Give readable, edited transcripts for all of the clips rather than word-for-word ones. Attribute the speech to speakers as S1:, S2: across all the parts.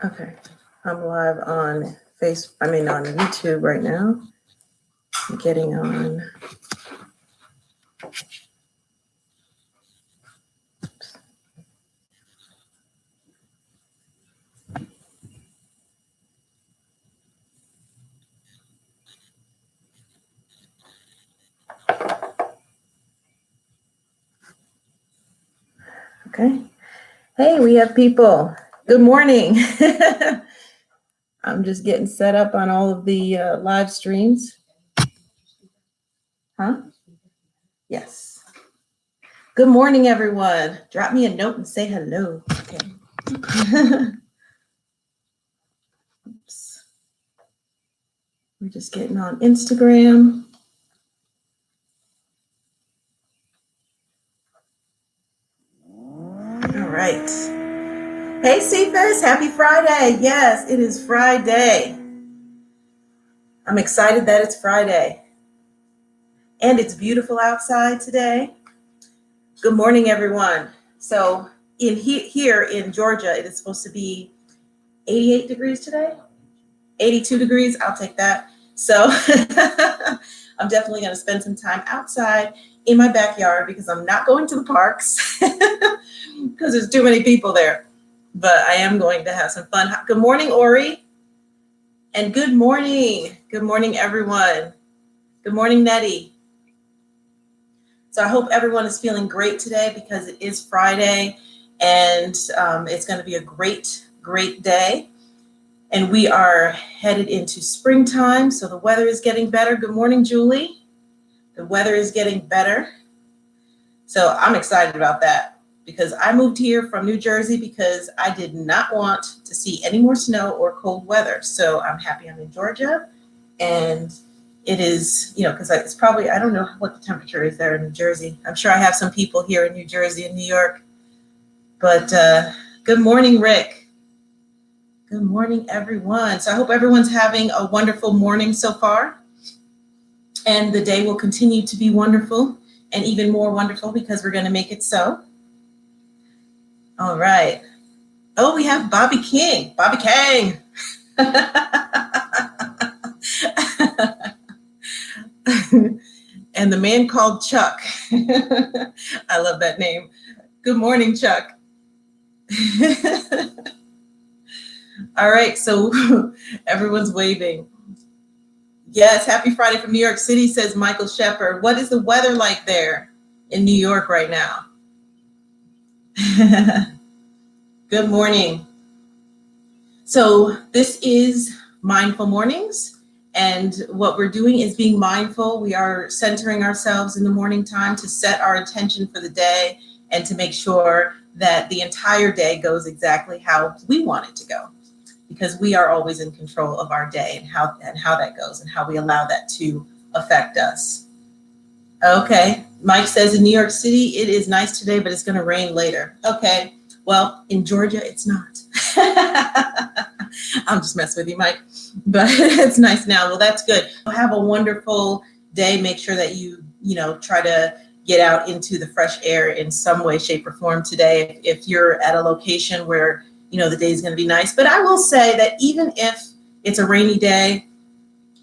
S1: Okay, I'm live on on YouTube right now. I'm getting on. Okay. Hey, we have people. Good morning. I'm just getting set up on all of the live streams. Huh? Yes. Good morning, everyone. Drop me a note and say hello. Okay. Oops. We're just getting on Instagram. All right. Hey, Cephas, happy Friday. Yes, it is Friday. I'm excited that it's Friday. And it's beautiful outside today. Good morning, everyone. So here in Georgia, it is supposed to be 88 degrees today. 82 degrees, I'll take that. So I'm definitely going to spend some time outside in my backyard because I'm not going to the parks because there's too many people there. But I am going to have some fun. Good morning, Ori. And good morning. Good morning, everyone. Good morning, Nettie. So I hope everyone is feeling great today because it is Friday and it's going to be a great, great day. And we are headed into springtime, so the weather is getting better. Good morning, Julie. The weather is getting better. So I'm excited about that because I moved here from New Jersey because I did not want to see any more snow or cold weather. So I'm happy I'm in Georgia. And it is, because it's probably, I don't know what the temperature is there in New Jersey. I'm sure I have some people here in New Jersey and New York. But good morning, Rick. Good morning, everyone. So I hope everyone's having a wonderful morning so far. And the day will continue to be wonderful and even more wonderful because we're going to make it so. All right. Oh, we have Bobby King. Bobby King. And the man called Chuck. I love that name. Good morning, Chuck. All right, so everyone's waving. Yes, happy Friday from New York City, says Michael Shepard. What is the weather like there in New York right now? Good morning. So this is Mindful Mornings, and what we're doing is being mindful. We are centering ourselves in the morning time to set our intention for the day and to make sure that the entire day goes exactly how we want it to go, because we are always in control of our day and how that goes and how we allow that to affect us. Okay, Mike says in New York City, it is nice today, but it's going to rain later. Okay, well, in Georgia, it's not. I'm just messing with you, Mike, but it's nice now. Well, that's good. Have a wonderful day. Make sure that you try to get out into the fresh air in some way, shape, or form today. If you're at a location where the day is going to be nice. But I will say that even if it's a rainy day,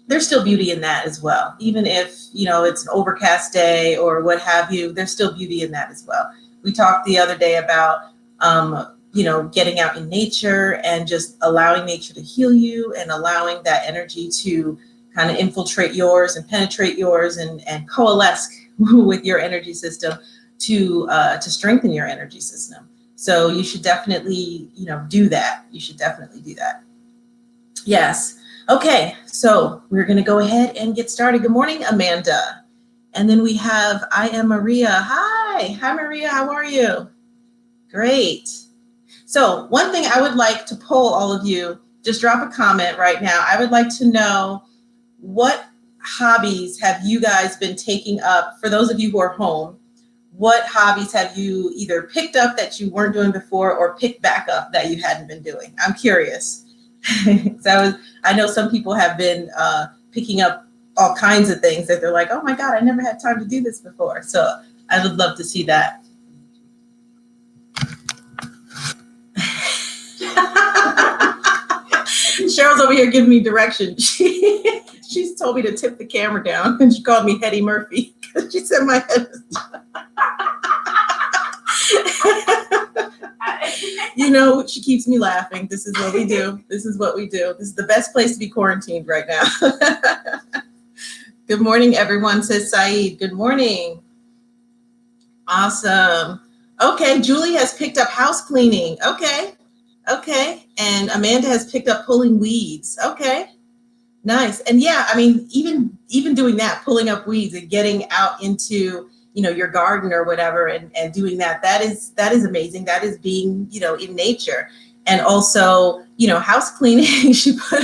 S1: there's still beauty in that as well. Even if, it's an overcast day or what have you, there's still beauty in that as well. We talked the other day about, getting out in nature and just allowing nature to heal you and allowing that energy to kind of infiltrate yours and penetrate yours and coalesce with your energy system to strengthen your energy system. So you should definitely, do that. You should definitely do that. Yes. Okay. So we're going to go ahead and get started. Good morning, Amanda. And then we have, I am Maria. Hi. Hi, Maria. How are you? Great. So one thing I would like to poll all of you, just drop a comment right now. I would like to know, what hobbies have you guys been taking up? For those of you who are home, what hobbies have you either picked up that you weren't doing before or picked back up that you hadn't been doing? I'm curious. So I know some people have been picking up all kinds of things that they're like, oh my God, I never had time to do this before. So I would love to see that. Cheryl's over here giving me direction. She's told me to tip the camera down, and she called me Hetty Murphy because she said my head is. You know, she keeps me laughing. This is what we do. This is what we do. This is the best place to be quarantined right now. Good morning, everyone, says Saeed. Good morning. Awesome. Okay, Julie has picked up house cleaning. Okay. And Amanda has picked up pulling weeds. Okay. Nice. And yeah, I mean, even doing that, pulling up weeds and getting out into, you know, your garden or whatever, and doing that is amazing. That is being, you know, in nature. And also, you know, house cleaning. she put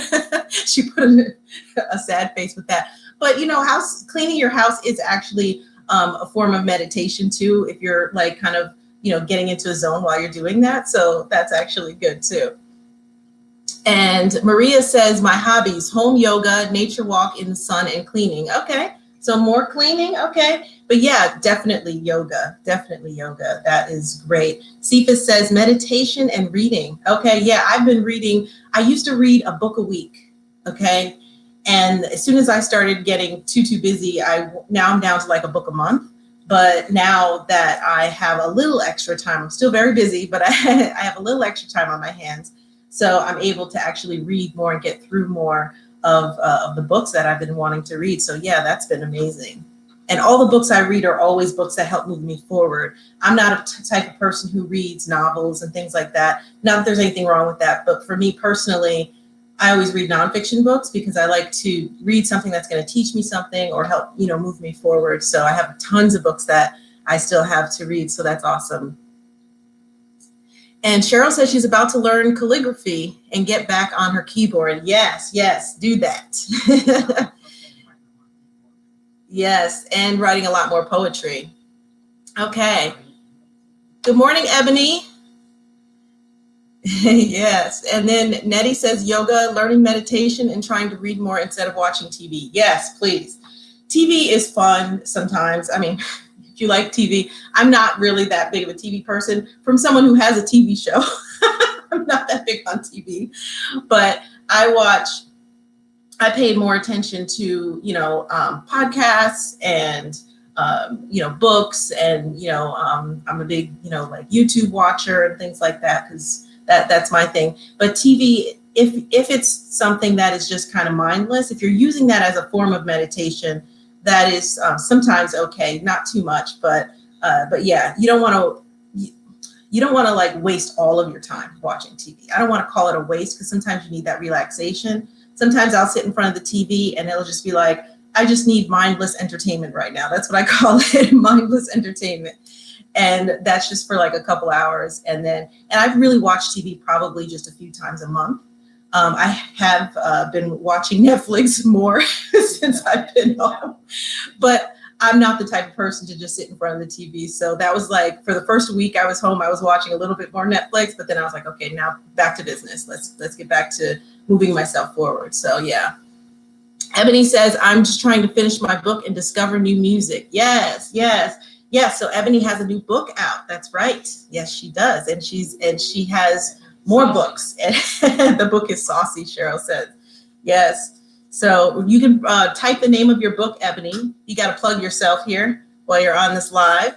S1: a sad face with that. But, you know, cleaning your house is actually a form of meditation too, if you're like kind of, you know, getting into a zone while you're doing that. So that's actually good too. And Maria says, my hobbies, home yoga, nature walk in the sun, and cleaning. Okay, so more cleaning. Okay, but yeah, definitely yoga. That is great. Cephas says now and reading. Okay, yeah, I've been reading. I used to read a book a week. Okay, and as soon as I started getting too busy, now I'm down to like a book a month. But now that I have a little extra time, I'm still very busy, but I have a little extra time on my hands. So I'm able to actually read more and get through more of the books that I've been wanting to read. So yeah, that's been amazing. And all the books I read are always books that help move me forward. I'm not a type of person who reads novels and things like that. Not that there's anything wrong with that, but for me personally, I always read nonfiction books because I like to read something that's going to teach me something or help, you know, move me forward. So I have tons of books that I still have to read. So that's awesome. And Cheryl says she's about to learn calligraphy and get back on her keyboard. Yes, do that. Yes, and writing a lot more poetry. Okay. Good morning, Ebony. Yes, and then Nettie says yoga, learning meditation, and trying to read more instead of watching TV. Yes, please. TV is fun sometimes. I mean, if you like TV, I'm not really that big of a TV person. From someone who has a TV show, I'm not that big on TV, but I pay more attention to, you know, podcasts and, you know, books, and, you know, I'm a big, you know, like YouTube watcher and things like that, because that's my thing. But TV, if it's something that is just kind of mindless, if you're using that as a form of meditation, that is sometimes okay, not too much, but yeah, you don't want to like waste all of your time watching TV. I don't want to call it a waste, because sometimes you need that relaxation. Sometimes I'll sit in front of the TV and it'll just be like, I just need mindless entertainment right now. That's what I call it, mindless entertainment. And that's just for like a couple hours. And I've really watched TV probably just a few times a month. I have been watching Netflix more since I've been home, but I'm not the type of person to just sit in front of the TV. So that was like, for the first week I was home, I was watching a little bit more Netflix, but then I was like, okay, now back to business. Let's get back to moving myself forward. So yeah. Ebony says, I'm just trying to finish my book and discover new music. Yes. So Ebony has a new book out. That's right. Yes, she does. And she has more books. And the book is saucy, Cheryl says. Yes. So you can type the name of your book, Ebony. You got to plug yourself here while you're on this live.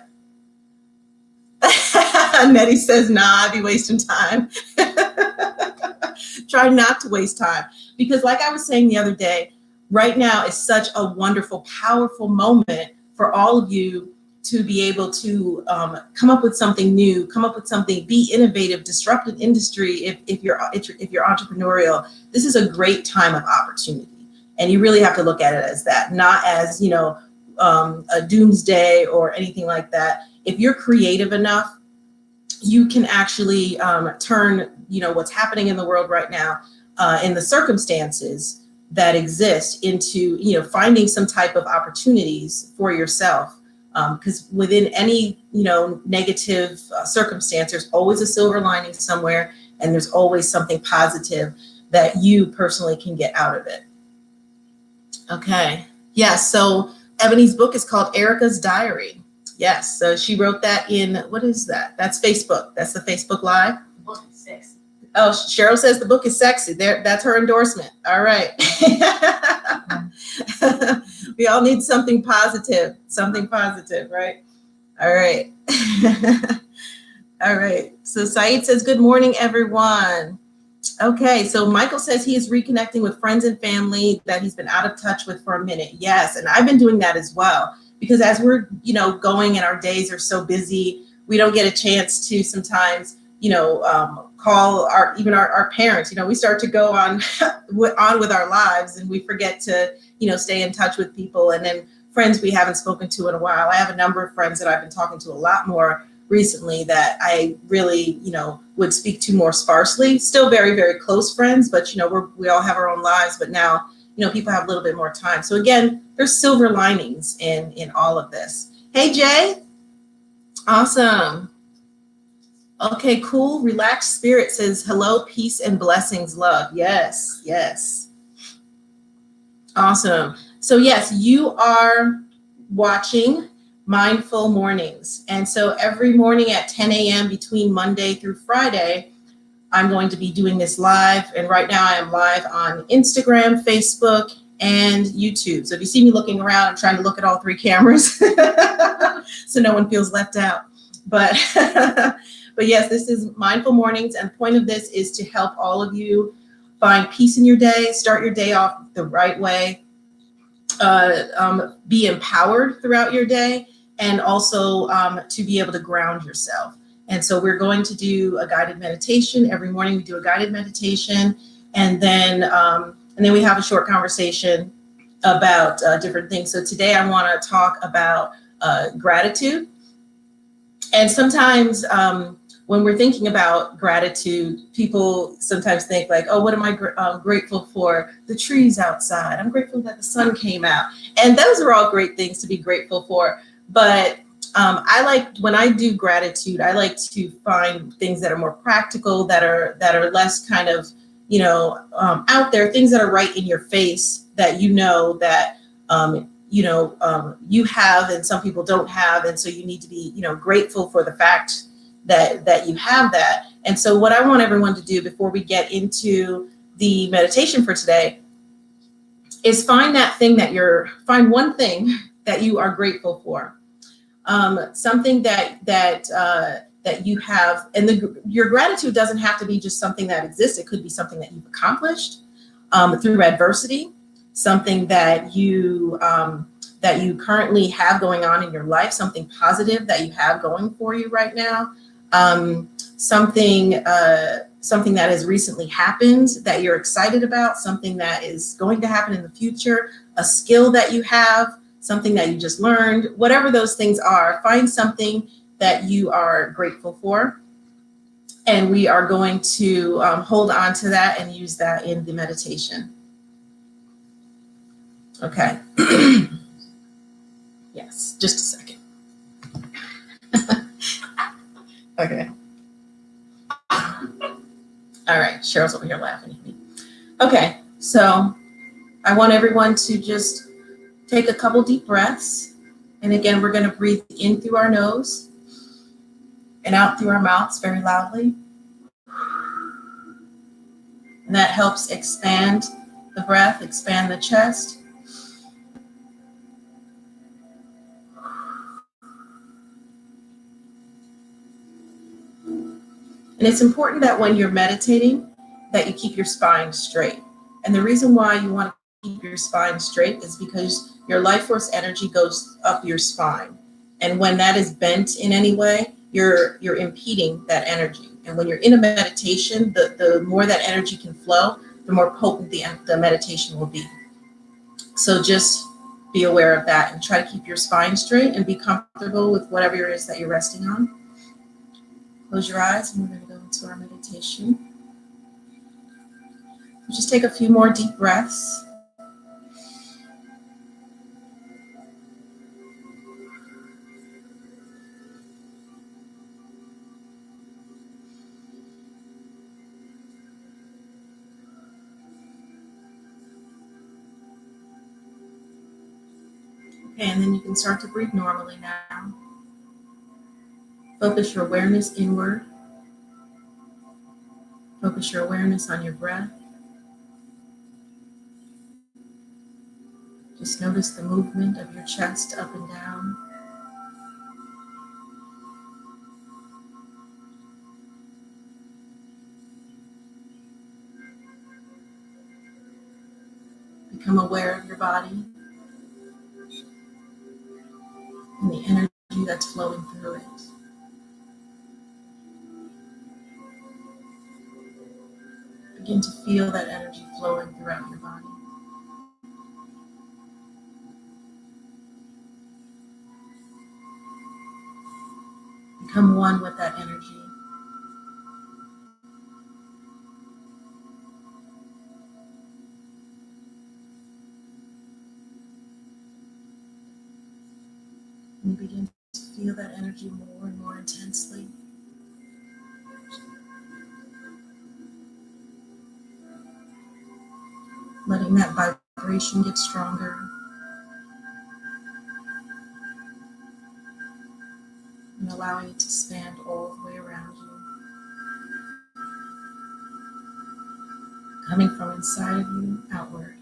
S1: Nettie says, nah, I'd be wasting time. Try not to waste time. Because like I was saying the other day, right now is such a wonderful, powerful moment for all of you to be able to come up with something new, be innovative, disrupt an industry. If you're entrepreneurial, this is a great time of opportunity, and you really have to look at it as that, not as, you know, a doomsday or anything like that. If you're creative enough, you can actually turn, you know, what's happening in the world right now, in the circumstances that exist, into, you know, finding some type of opportunities for yourself. Because within any, you know, negative circumstance, there's always a silver lining somewhere, and there's always something positive that you personally can get out of it. Okay. Yes. So Ebony's book is called Erica's Diary. Yes. So she wrote that in, what is that? That's Facebook. That's the Facebook Live.
S2: Book 6.
S1: Oh, Cheryl says the book is sexy. There, that's her endorsement. All right. We all need something positive, right? All right. All right. So Saeed says, good morning, everyone. Okay, so Michael says he is reconnecting with friends and family that he's been out of touch with for a minute. Yes, and I've been doing that as well, because as we're, going and our days are so busy, we don't get a chance to sometimes, call our parents. We start to go on on with our lives, and we forget to, stay in touch with people, and then friends we haven't spoken to in a while. I have a number of friends that I've been talking to a lot more recently that I really, would speak to more sparsely. Still very, very close friends, but we all have our own lives. But now, people have a little bit more time. So again, there's silver linings in all of this. Hey, Jay. Awesome. Okay, cool. Relaxed Spirit says, hello, peace and blessings, love. Yes, yes. Awesome. So yes, you are watching Mindful Mornings. And so every morning at 10 a.m. between Monday through Friday, I'm going to be doing this live. And right now I am live on Instagram, Facebook, and YouTube. So if you see me looking around, I'm trying to look at all three cameras so no one feels left out. But but yes, this is Mindful Mornings. And the point of this is to help all of you find peace in your day, start your day off the right way, be empowered throughout your day, and also to be able to ground yourself. And so we're going to do a guided meditation. Every morning we do a guided meditation, and then we have a short conversation about different things. So today I want to talk about gratitude. And sometimes when we're thinking about gratitude, people sometimes think like, oh, what am I grateful for? The trees outside. I'm grateful that the sun came out. And those are all great things to be grateful for. But I like, when I do gratitude, I like to find things that are more practical, that are less kind of, out there, things that are right in your face, that that you have and some people don't have. And so you need to be, grateful for the fact that you have that. And so what I want everyone to do before we get into the meditation for today is find one thing that you are grateful for. Something that you have, and your gratitude doesn't have to be just something that exists. It could be something that you've accomplished through adversity, something that you currently have going on in your life, something positive that you have going for you right now, something that has recently happened that you're excited about, something that is going to happen in the future, a skill that you have, something that you just learned, whatever those things are. Find something that you are grateful for. And we are going to hold on to that and use that in the meditation. Okay. Yes, just a second. Okay. All right, Cheryl's over here laughing at me. Okay, so I want everyone to just take a couple deep breaths. And again, we're going to breathe in through our nose and out through our mouths very loudly. And that helps expand the breath, expand the chest. And it's important that when you're meditating, that you keep your spine straight. And the reason why you want to keep your spine straight is because your life force energy goes up your spine. And when that is bent in any way, you're impeding that energy. And when you're in a meditation, the more that energy can flow, the more potent the meditation will be. So just be aware of that and try to keep your spine straight and be comfortable with whatever it is that you're resting on. Close your eyes and we're going to go into our meditation. Just take a few more deep breaths. Okay, and then you can start to breathe normally now. Focus your awareness inward. Focus your awareness on your breath. Just notice the movement of your chest up and down. Become aware of your body and the energy that's flowing through it. Begin to feel that energy flowing throughout your body. Become one with that energy. And you begin to feel that energy more and more intensely. Letting that vibration get stronger. And allowing it to expand all the way around you. Coming from inside of you outward.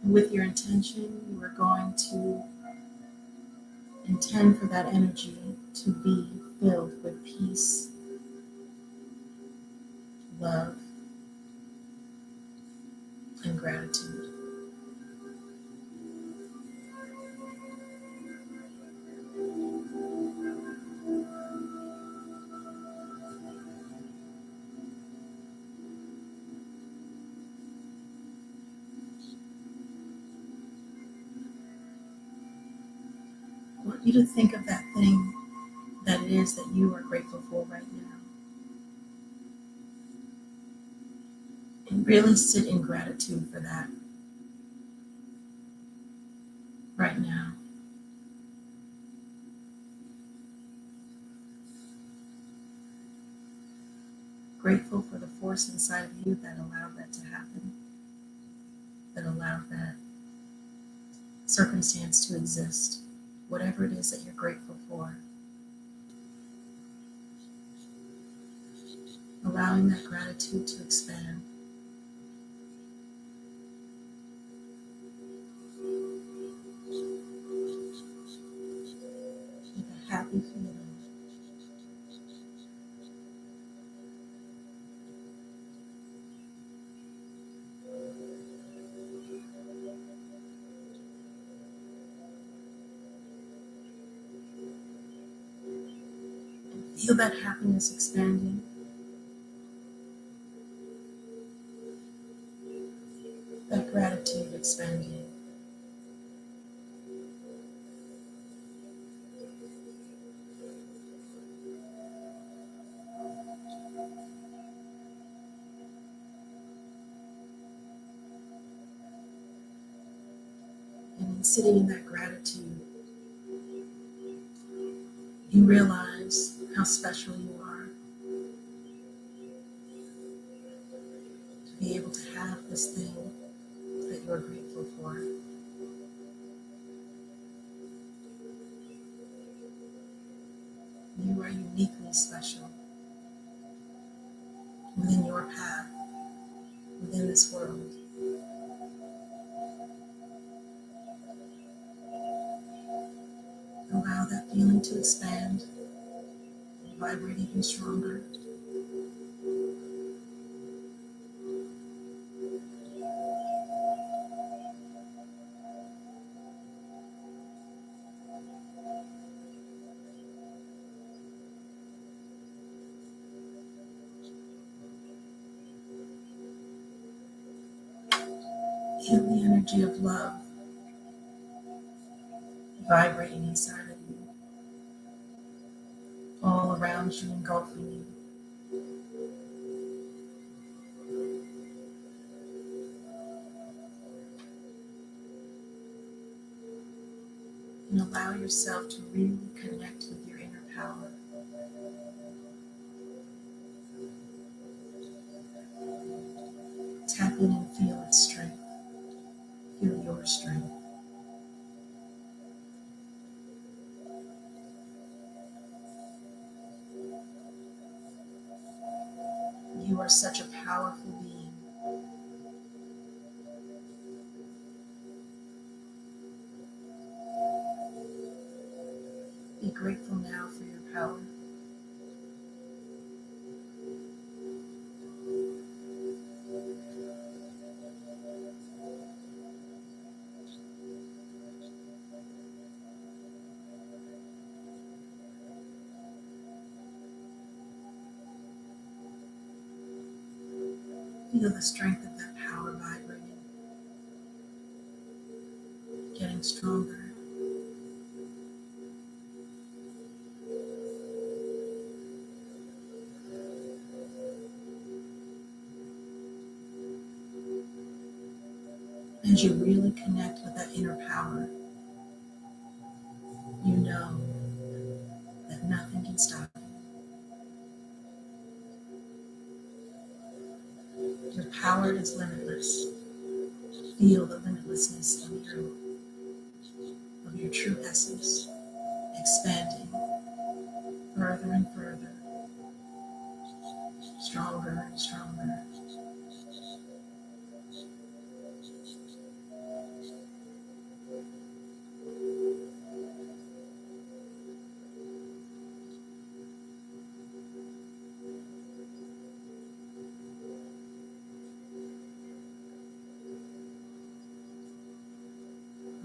S1: And with your intention, you are going to intend for that energy to be filled with peace, love, and gratitude. I want you to think of that thing that it is that you are grateful for right now. And really sit in gratitude for that right now. Grateful for the force inside of you that allowed that to happen, that allowed that circumstance to exist, whatever it is that you're grateful for. Allowing that gratitude to expand. With a happy feeling. Feel that happiness expanding. That gratitude expanding. And in sitting in that gratitude, you realize how special you are to be able to have this thing that you're grateful for. You are uniquely special within your path, within this world. Allow that feeling to expand and vibrate even stronger. Feel the energy of love vibrating inside of you, all around you, engulfing you. And allow yourself to really connect with your inner power. Tap in and feel its strength. Feel your strength. are such a powerful being. Be grateful now for your power. Feel the strength of that power vibrating, getting stronger. As you really connect with that inner power, you know that nothing can stop you. Your power is limitless. Feel the limitlessness of your true essence expanding further and further, stronger and stronger.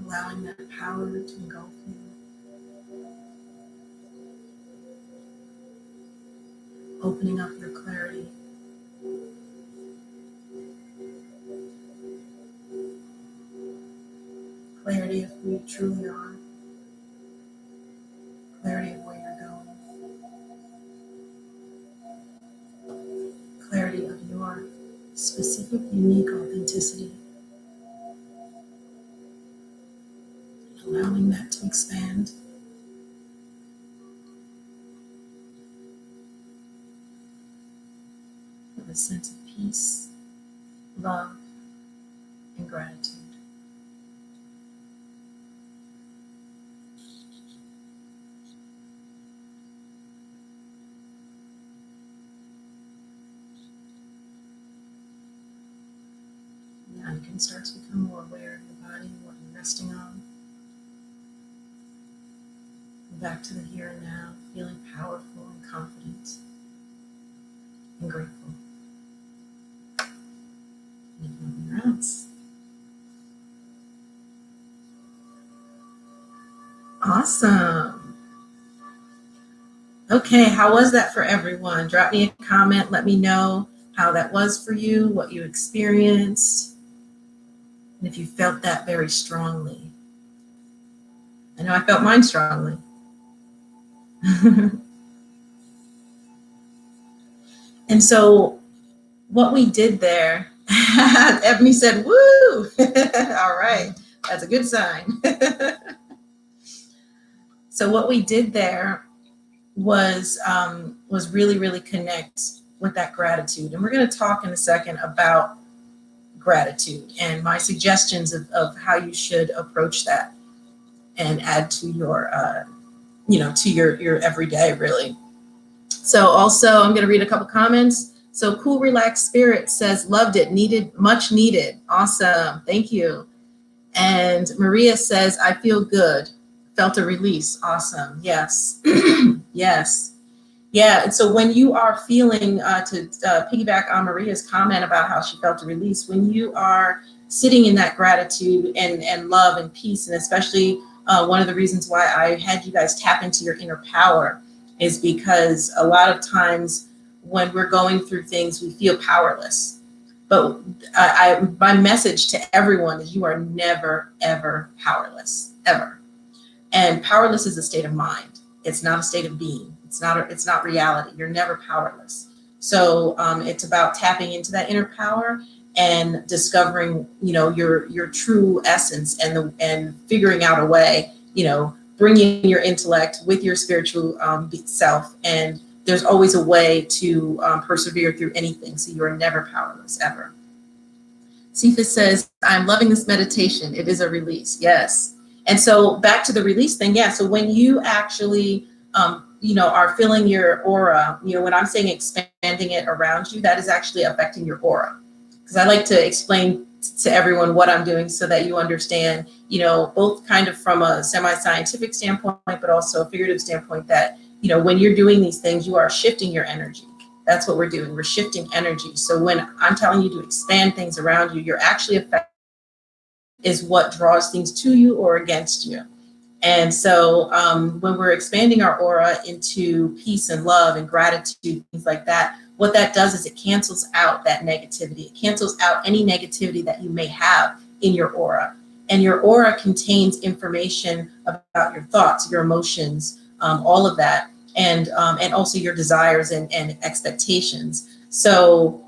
S1: Allowing that power to engulf you. Opening up your clarity. Clarity of who you truly are. Clarity of where you're going. Clarity of your specific, unique authenticity. Allowing that to expand. With a sense of peace, love, and gratitude. Now you can start to become more aware of your body, what you're resting on. Back to the here and now, feeling powerful and confident and grateful. And you can open your eyes. Awesome. Okay, how was that for everyone? Drop me a comment. Let me know how that was for you, what you experienced, and if you felt that very strongly. I know I felt mine strongly. And so what we did there, Ebony said, woo! All right, that's a good sign. So what we did there was really, really connect with that gratitude. And we're going to talk in a second about gratitude and my suggestions of how you should approach that and add to your, to your everyday, really. So also, I'm going to read a couple comments. So Cool Relaxed Spirit says, loved it, much needed. Awesome, thank you. And Maria says, I feel good, felt a release. Awesome, yes, yes. Yeah, and so when you are feeling, to piggyback on Maria's comment about how she felt a release, when you are sitting in that gratitude and love and peace, and especially one of the reasons why I had you guys tap into your inner power is because a lot of times when we're going through things, we feel powerless. But my message to everyone is you are never, ever powerless, ever. And powerless is a state of mind. It's not a state of being. It's not reality. You're never powerless. So it's about tapping into that inner power and discovering, your true essence and figuring out a way, bringing your intellect with your spiritual self. And there's always a way to persevere through anything. So you are never powerless, ever. Cephas says, I'm loving this meditation. It is a release. Yes. And so back to the release thing. Yeah. So when you actually, are filling your aura, when I'm saying expanding expanding it around you, that is actually affecting your aura. Because I like to explain to everyone what I'm doing so that you understand, both kind of from a semi-scientific standpoint, but also a figurative standpoint, that, when you're doing these things, you are shifting your energy. That's what we're doing. We're shifting energy. So when I'm telling you to expand things around you, you're actually affecting is what draws things to you or against you. And so when we're expanding our aura into peace and love and gratitude, things like that, what that does is it cancels out that negativity. It cancels out any negativity that you may have in your aura. And your aura contains information about your thoughts, your emotions, all of that, and also your desires and expectations. So,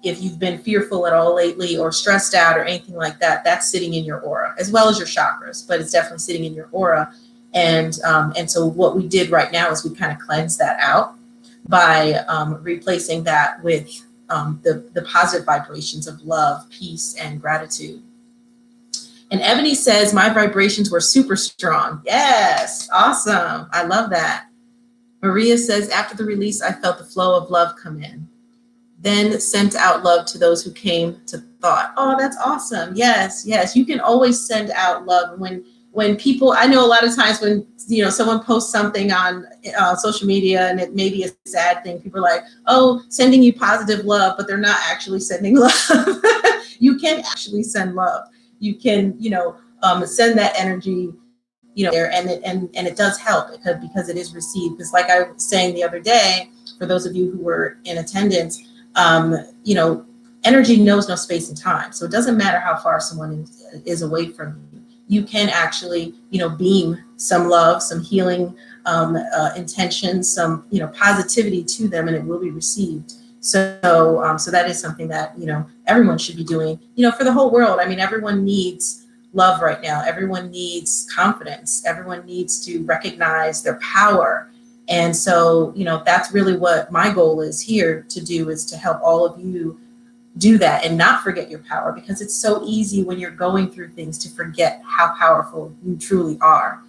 S1: if you've been fearful at all lately or stressed out or anything like that, that's sitting in your aura, as well as your chakras, but it's definitely sitting in your aura. And so what we did right now is we kind of cleansed that out by replacing that with the positive vibrations of love, peace, and gratitude. And Ebony says, my vibrations were super strong. Yes, awesome. I love that. Maria says, after the release, I felt the flow of love come in. Then sent out love to those who came to thought. Oh, that's awesome. Yes, yes. You can always send out love when people, I know a lot of times when, someone posts something on social media and it may be a sad thing, people are like, oh, sending you positive love, but they're not actually sending love. You can actually send love. You can, send that energy, there, and it does help because it is received. Because like I was saying the other day, for those of you who were in attendance, energy knows no space and time. So it doesn't matter how far someone is away from you. You can actually, beam some love, some healing intentions, some, positivity to them, and it will be received. So that is something that, everyone should be doing, for the whole world. I mean, everyone needs love right now. Everyone needs confidence. Everyone needs to recognize their power. And so, that's really what my goal is here to do, is to help all of you do that and not forget your power, because it's so easy when you're going through things to forget how powerful you truly are.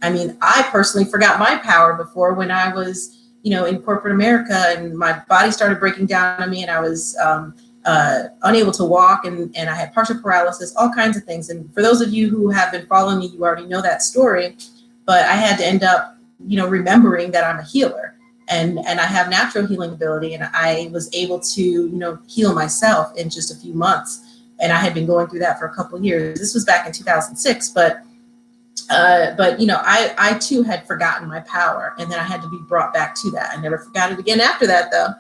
S1: I mean, I personally forgot my power before when I was, in corporate America, and my body started breaking down on me, and I was unable to walk, and I had partial paralysis, all kinds of things. And for those of you who have been following me, you already know that story, but I had to end up remembering that I'm a healer, and I have natural healing ability, and I was able to, heal myself in just a few months. And I had been going through that for a couple of years. This was back in 2006, but I too had forgotten my power, and then I had to be brought back to that. I never forgot it again after that, though.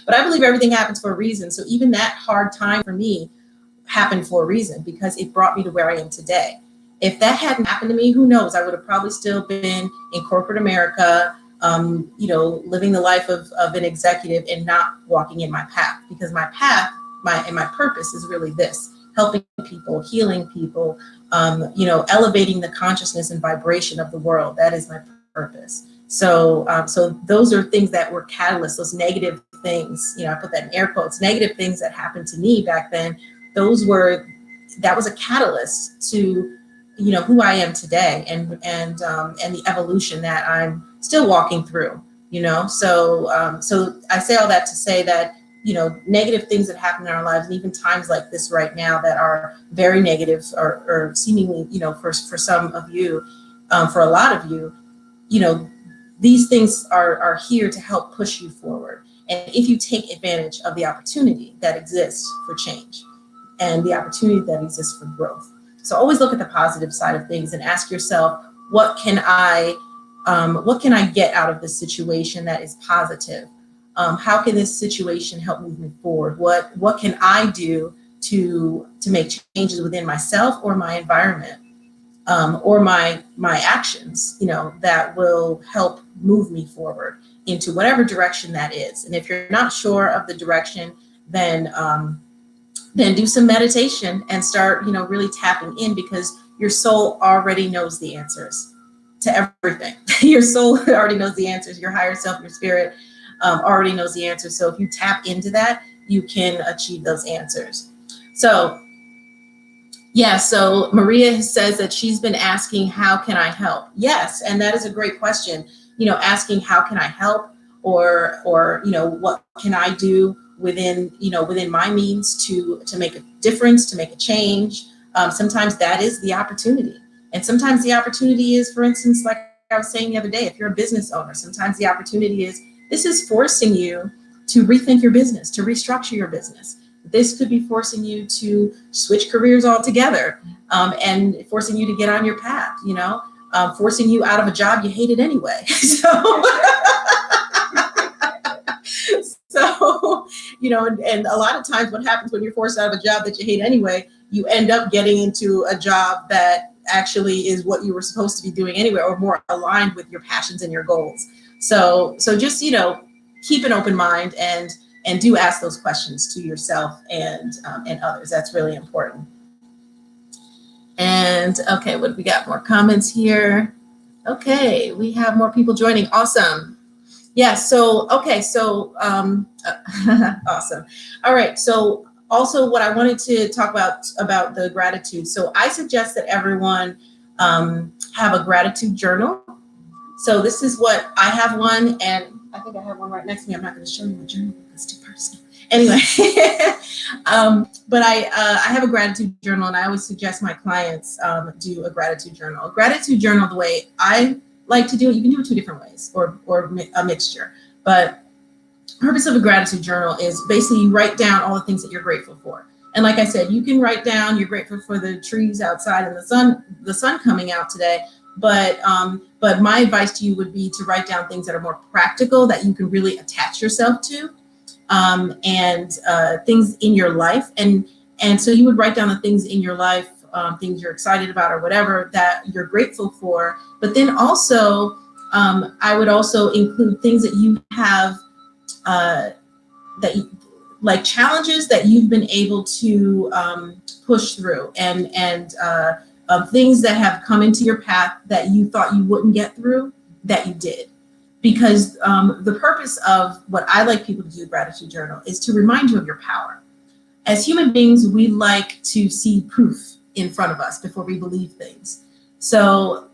S1: But I believe everything happens for a reason. So even that hard time for me happened for a reason, because it brought me to where I am today. If that hadn't happened to me, who knows? I would have probably still been in corporate America, living the life of an executive and not walking in my path, because my path, my purpose is really this: helping people, healing people, elevating the consciousness and vibration of the world. That is my purpose. So those are things that were catalysts, those negative things, I put that in air quotes, negative things that happened to me back then. That was a catalyst to, who I am today, and the evolution that I'm still walking through, So I say all that to say that, negative things that happen in our lives, and even times like this right now that are very negative, or seemingly, for some of you, for a lot of you, these things are here to help push you forward. And if you take advantage of the opportunity that exists for change and the opportunity that exists for growth. So always look at the positive side of things and ask yourself, what can I get out of this situation that is positive? How can this situation help move me forward? What can I do to make changes within myself or my environment, or my actions, that will help move me forward into whatever direction that is. And if you're not sure of the direction, then do some meditation and start, really tapping in, because your soul already knows the answers to everything. Your soul already knows the answers. Your higher self, your spirit, already knows the answers. So if you tap into that, you can achieve those answers. So Maria says that she's been asking, how can I help? Yes, and that is a great question. Asking how can I help, or what can I do within my means to make a difference, to make a change. Sometimes that is the opportunity. And sometimes the opportunity is, for instance, like I was saying the other day, if you're a business owner, sometimes the opportunity is this is forcing you to rethink your business, to restructure your business. This could be forcing you to switch careers altogether, and forcing you to get on your path, forcing you out of a job you hated anyway. So, and a lot of times what happens when you're forced out of a job that you hate anyway, you end up getting into a job that actually is what you were supposed to be doing anyway, or more aligned with your passions and your goals. So just, keep an open mind and do ask those questions to yourself and others. That's really important. And okay, what we got? More comments here. Okay, we have more people joining. Awesome. Yeah, so, okay, so, awesome. All right, so also what I wanted to talk about the gratitude. So I suggest that everyone have a gratitude journal. So this is what, I have one, and I think I have one right next to me. I'm not gonna show you my journal, it's too personal. Anyway, but I have a gratitude journal, and I always suggest my clients do a gratitude journal. A gratitude journal, the way I like to do it, you can do it two different ways, or a mixture. But the purpose of a gratitude journal is basically you write down all the things that you're grateful for. And like I said, you can write down you're grateful for the trees outside and the sun coming out today. But my advice to you would be to write down things that are more practical, that you can really attach yourself to, and things in your life. And so you would write down the things in your life, things you're excited about or whatever that you're grateful for. But then also, I would also include things that you have, like challenges that you've been able to push through, and things that have come into your path that you thought you wouldn't get through, that you did. Because the purpose of what I like people to do, gratitude journal, is to remind you of your power. As human beings, we like to see proof in front of us before we believe things. So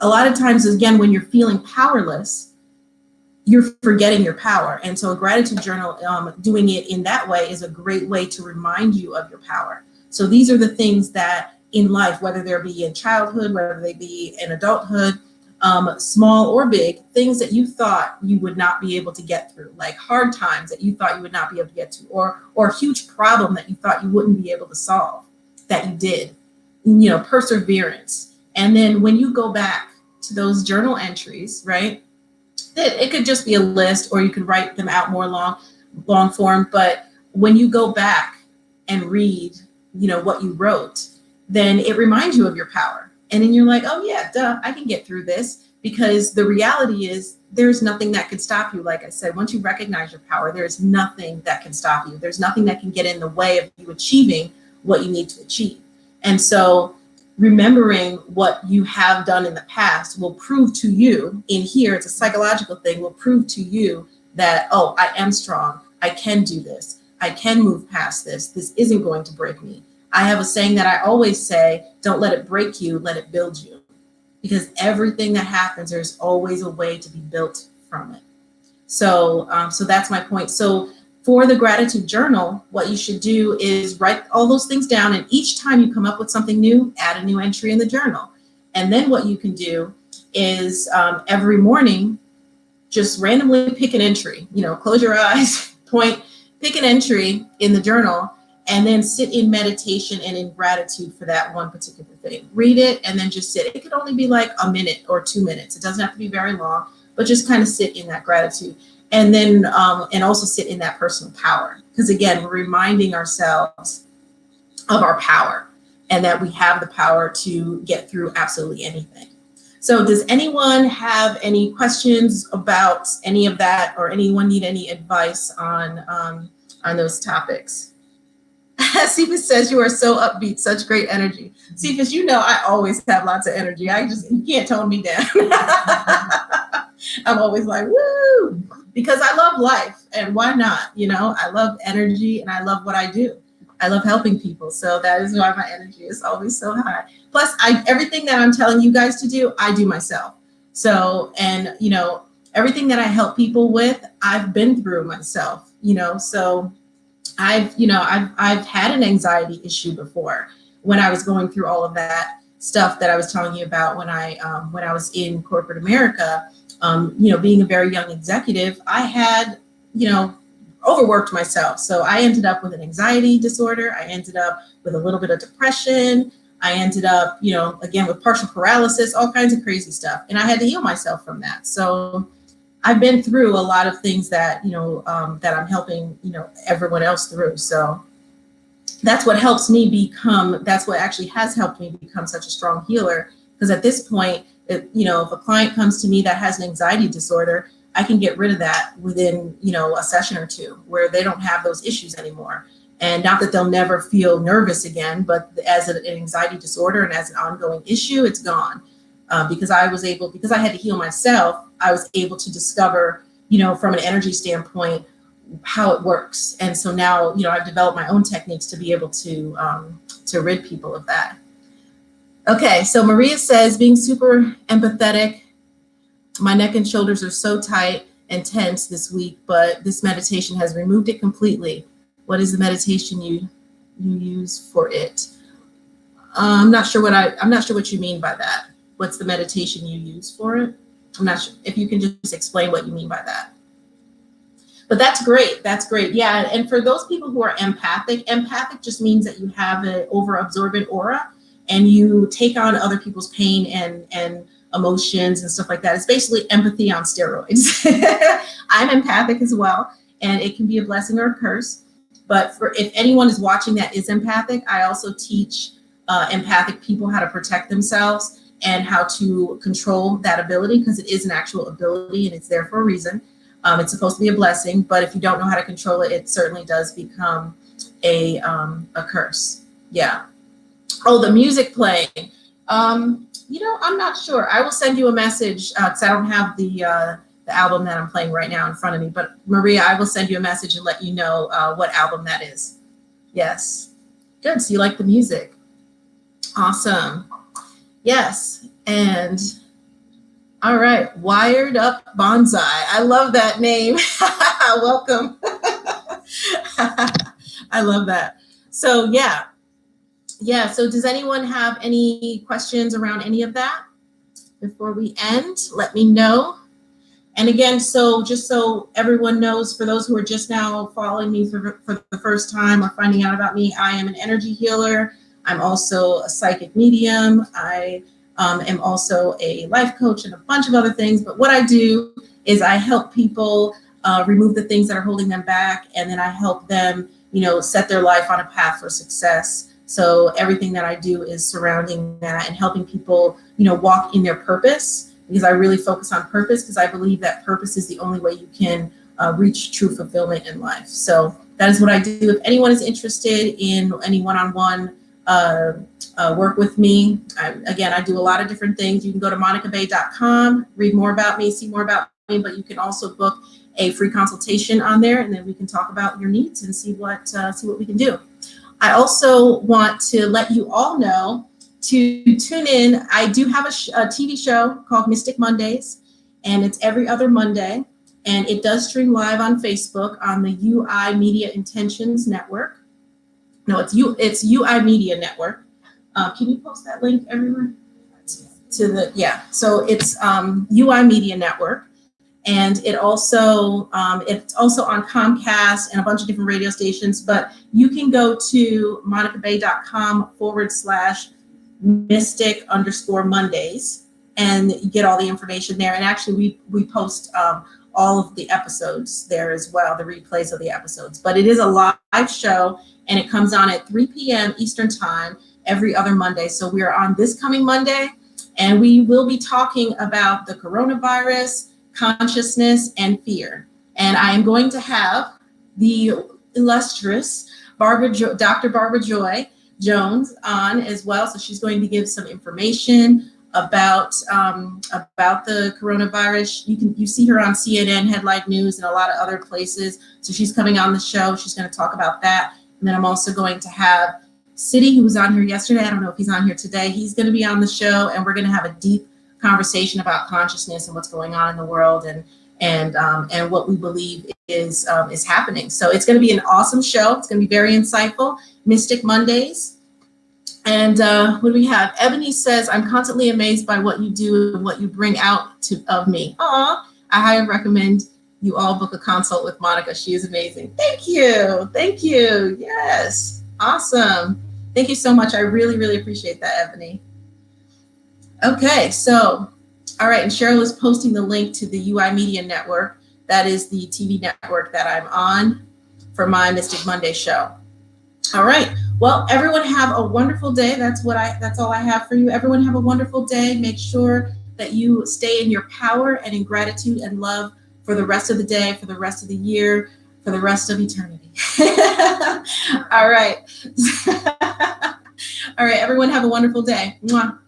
S1: a lot of times, again, when you're feeling powerless, you're forgetting your power. And so a gratitude journal, doing it in that way, is a great way to remind you of your power. So these are the things that in life, whether they be in childhood, whether they be in adulthood, small or big, things that you thought you would not be able to get through, like hard times that you thought you would not be able to get to, or a huge problem that you thought you wouldn't be able to solve, that you did, perseverance. And then when you go back to those journal entries, right, it could just be a list, or you could write them out more long form. But when you go back and read, what you wrote, then it reminds you of your power. And then you're like, oh yeah, duh, I can get through this, because the reality is there's nothing that can stop you. Like I said, once you recognize your power, there's nothing that can stop you. There's nothing that can get in the way of you achieving what you need to achieve. And so remembering what you have done in the past will prove to you, in here, it's a psychological thing, will prove to you that, oh, I am strong. I can do this. I can move past this. This isn't going to break me. I have a saying that I always say, don't let it break you, let it build you. Because everything that happens, there's always a way to be built from it. So that's my point. So for the gratitude journal, what you should do is write all those things down. And each time you come up with something new, add a new entry in the journal. And then what you can do is every morning, just randomly pick an entry, close your eyes, pick an entry in the journal, and then sit in meditation and in gratitude for that one particular thing. Read it and then just sit. It could only be like a minute or 2 minutes. It doesn't have to be very long, but just kind of sit in that gratitude. And then, and also sit in that personal power. Because again, we're reminding ourselves of our power, and that we have the power to get through absolutely anything. So does anyone have any questions about any of that, or anyone need any advice on those topics? Cephas says, you are so upbeat, such great energy. Cephas, I always have lots of energy. You can't tone me down. I'm always like, woo, because I love life, and why not? I love energy, and I love what I do. I love helping people. So that is why my energy is always so high. Plus, everything that I'm telling you guys to do, I do myself. So, and everything that I help people with, I've been through myself, so I've had an anxiety issue before when I was going through all of that stuff that I was telling you about when I was in corporate America. Being a very young executive, I had, overworked myself. So I ended up with an anxiety disorder. I ended up with a little bit of depression. I ended up, again, with partial paralysis, all kinds of crazy stuff. And I had to heal myself from that. So I've been through a lot of things that, that I'm helping, everyone else through. So that's what that's what actually has helped me become such a strong healer. Because at this point, if a client comes to me that has an anxiety disorder, I can get rid of that within, a session or two, where they don't have those issues anymore. And not that they'll never feel nervous again, but as an anxiety disorder and as an ongoing issue, it's gone. Because I had to heal myself, I was able to discover, from an energy standpoint, how it works. And so now, I've developed my own techniques to be able to rid people of that. Okay, so Maria says, being super empathetic, my neck and shoulders are so tight and tense this week, but this meditation has removed it completely. What is the meditation you use for it? I'm not sure what you mean by that. What's the meditation you use for it? I'm not sure if you can just explain what you mean by that. But that's great. That's great. Yeah. And for those people who are empathic just means that you have an over-absorbent aura and you take on other people's pain and emotions and stuff like that. It's basically empathy on steroids. I'm empathic as well, and it can be a blessing or a curse. But if anyone is watching that is empathic, I also teach empathic people how to protect themselves and how to control that ability, because it is an actual ability and it's there for a reason. It's supposed to be a blessing, but if you don't know how to control it, it certainly does become a curse. Yeah. Oh, the music playing. I'm not sure. I will send you a message because I don't have the album that I'm playing right now in front of me. But Maria, I will send you a message and let you know what album that is. Yes. Good. So you like the music. Awesome. Yes. And all right. Wired Up Bonsai. I love that name. Welcome. I love that. So yeah. So does anyone have any questions around any of that before we end? Let me know. And again, so just so everyone knows, for those who are just now following me for the first time or finding out about me, I am an energy healer. I'm also a psychic medium. I am also a life coach and a bunch of other things. But what I do is I help people remove the things that are holding them back, and then I help them, set their life on a path for success. So everything that I do is surrounding that and helping people, walk in their purpose, because I really focus on purpose, because I believe that purpose is the only way you can reach true fulfillment in life. So that is what I do. If anyone is interested in any one-on-one work with me, I do a lot of different things. You can go to monicabay.com, read more about me, see more about me, but you can also book a free consultation on there, and then we can talk about your needs and see what we can do. I also want to let you all know to tune in. I do have a TV show called Mystic Mondays, and it's every other Monday, and it does stream live on Facebook on the UI Media Intentions Network. No, it's UI Media Network. Can you post that link everywhere? So it's UI Media Network. And it's also on Comcast and a bunch of different radio stations, but you can go to monicabay.com/mystic_Mondays and get all the information there. And actually we post all of the episodes there as well, the replays of the episodes. But it is a live show, and it comes on at 3 p.m. Eastern time every other Monday. So we are on this coming Monday, and we will be talking about the coronavirus, consciousness, and fear. And I am going to have the illustrious Dr. Barbara Joy Jones on as well. So she's going to give some information about the coronavirus. You see her on CNN, Headline News, and a lot of other places. So she's coming on the show. She's going to talk about that. And then I'm also going to have City, who was on here yesterday. I don't know if he's on here today. He's going to be on the show, and we're going to have a deep conversation about consciousness and what's going on in the world, and and what we believe is happening. So it's going to be an awesome show. It's going to be very insightful. Mystic Mondays. And what do we have? Ebony says, I'm constantly amazed by what you do and what you bring out of me. Aw, I highly recommend you all book a consult with Monica. She is amazing. Thank you. Thank you. Yes. Awesome. Thank you so much. I really, really appreciate that, Ebony. Okay, so, all right. And Cheryl is posting the link to the UI Media Network. That is the TV network that I'm on for my Mystic Monday show. All right. Well, everyone have a wonderful day. That's all I have for you. Everyone have a wonderful day. Make sure that you stay in your power and in gratitude and love for the rest of the day, for the rest of the year, for the rest of eternity. All right. All right. Everyone have a wonderful day. Mwah.